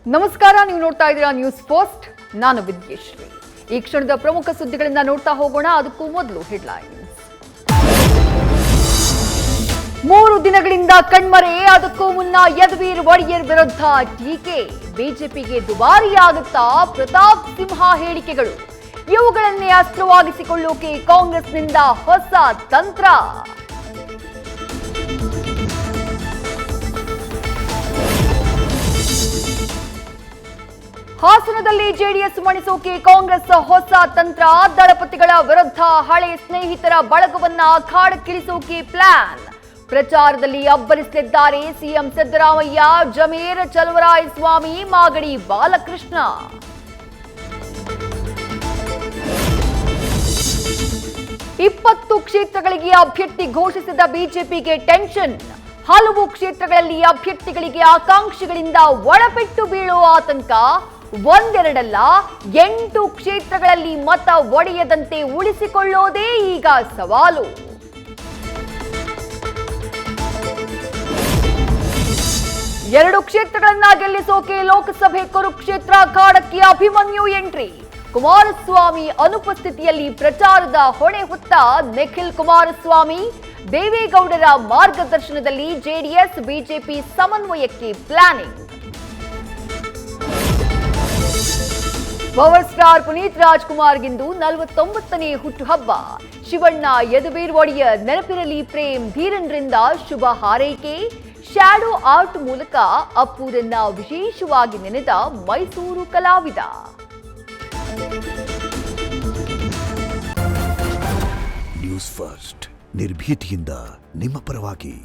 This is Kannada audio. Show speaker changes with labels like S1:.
S1: ನಮಸ್ಕಾರ, ನೀವು ನೋಡ್ತಾ ಇದ್ದೀರಾ ನ್ಯೂಸ್ ಪೋಸ್ಟ್. ನಾನು ವಿದ್ಯೇಶ್ರೀ. ಈ ಕ್ಷಣದ ಪ್ರಮುಖ ಸುದ್ದಿಗಳನ್ನ ನೋಡ್ತಾ ಹೋಗೋಣ. ಅದಕ್ಕೂ ಮೊದಲು ಹೆಡ್ಲೈನ್ಸ್. 3 ದಿನಗಳಿಂದ ಕಣ್ಮರೆ. ಅದಕ್ಕೂ ಮುನ್ನ ಯದುವೀರ್ ಒಡೆಯರ್ ವಿರುದ್ಧ ಟೀಕೆ. ಬಿಜೆಪಿಗೆ ದುಬಾರಿಯಾಗುತ್ತಾ ಪ್ರತಾಪ್ ಸಿಂಹ ಹೇಳಿಕೆಗಳು. ಇವುಗಳನ್ನೇ ಅಸ್ತ್ರವಾಗಿಸಿಕೊಳ್ಳೋಕೆ ಕಾಂಗ್ರೆಸ್ನಿಂದ ಹೊಸ ತಂತ್ರ. ಹಾಸನದಲ್ಲಿ ಜೆಡಿಎಸ್ ಮಣಿಸೋಕೆ ಕಾಂಗ್ರೆಸ್ ಹೊಸ ತಂತ್ರ. ದಳಪತಿಗಳ ವಿರುದ್ಧ ಹಳೆ ಸ್ನೇಹಿತರ ಬಳಗವನ್ನ ಅಖಾಡಕ್ಕಿಳಿಸೋಕೆ ಪ್ಲಾನ್. ಪ್ರಚಾರದಲ್ಲಿ ಅಬ್ಬರಿಸಲಿದ್ದಾರೆ ಸಿಎಂ ಸಿದ್ದರಾಮಯ್ಯ, ಜಮೀರ್ ಚಲುವರಾಯಸ್ವಾಮಿ, ಮಾಗಡಿ ಬಾಲಕೃಷ್ಣ. ಇಪ್ಪತ್ತು ಕ್ಷೇತ್ರಗಳಿಗೆ ಅಭ್ಯರ್ಥಿ ಘೋಷಿಸಿದ ಬಿಜೆಪಿಗೆ ಟೆನ್ಷನ್. ಹಲವು ಕ್ಷೇತ್ರಗಳಲ್ಲಿ ಅಭ್ಯರ್ಥಿಗಳಿಗೆ ಆಕಾಂಕ್ಷಿಗಳಿಂದ ಒಳಪೆಟ್ಟು ಬೀಳುವ ಆತಂಕ. ಒಂದೆರಡಲ್ಲ, 8 ಕ್ಷೇತ್ರಗಳಲ್ಲಿ ಮತ ಒಡೆಯದಂತೆ ಉಳಿಸಿಕೊಳ್ಳೋದೇ ಈಗ ಸವಾಲು. ಎರಡು ಕ್ಷೇತ್ರಗಳನ್ನ ಗೆಲ್ಲಿಸೋಕೆ ಲೋಕಸಭೆ ಕುರುಕ್ಷೇತ್ರ ಅಖಾಡಕ್ಕೆ ಅಭಿಮನ್ಯು ಎಂಟ್ರಿ. ಕುಮಾರಸ್ವಾಮಿ ಅನುಪಸ್ಥಿತಿಯಲ್ಲಿ ಪ್ರಚಾರದ ಹೊಣೆ ಹೊತ್ತ ನಿಖಿಲ್ ಕುಮಾರಸ್ವಾಮಿ. ದೇವೇಗೌಡರ ಮಾರ್ಗದರ್ಶನದಲ್ಲಿ ಜೆಡಿಎಸ್ ಬಿಜೆಪಿ ಸಮನ್ವಯಕ್ಕೆ ಪ್ಲಾನಿಂಗ್. ಪವರ್ ಸ್ಟಾರ್ ಪುನೀತ್ ರಾಜ್ಕುಮಾರ್ಗಿಂದು 49ನೇ ಹುಟ್ಟುಹಬ್ಬ. ಶಿವಣ್ಣ, ಯದುವೀರ್ ಒಡೆಯರ್ ನೆನಪಿರಲಿ ಪ್ರೇಮ್ ಧೀರನ್ರಿಂದ ಶುಭ ಹಾರೈಕೆ. ಶ್ಯಾಡೋ ಆರ್ಟ್ ಮೂಲಕ ಅಪ್ಪುರನ್ನ ವಿಶೇಷವಾಗಿ ನೆನೆದ ಮೈಸೂರು ಕಲಾವಿದ.
S2: ನ್ಯೂಸ್ ಫಸ್ಟ್, ನಿರ್ಭೀತಿಯಿಂದ ನಿಮ್ಮ ಪರವಾಗಿ.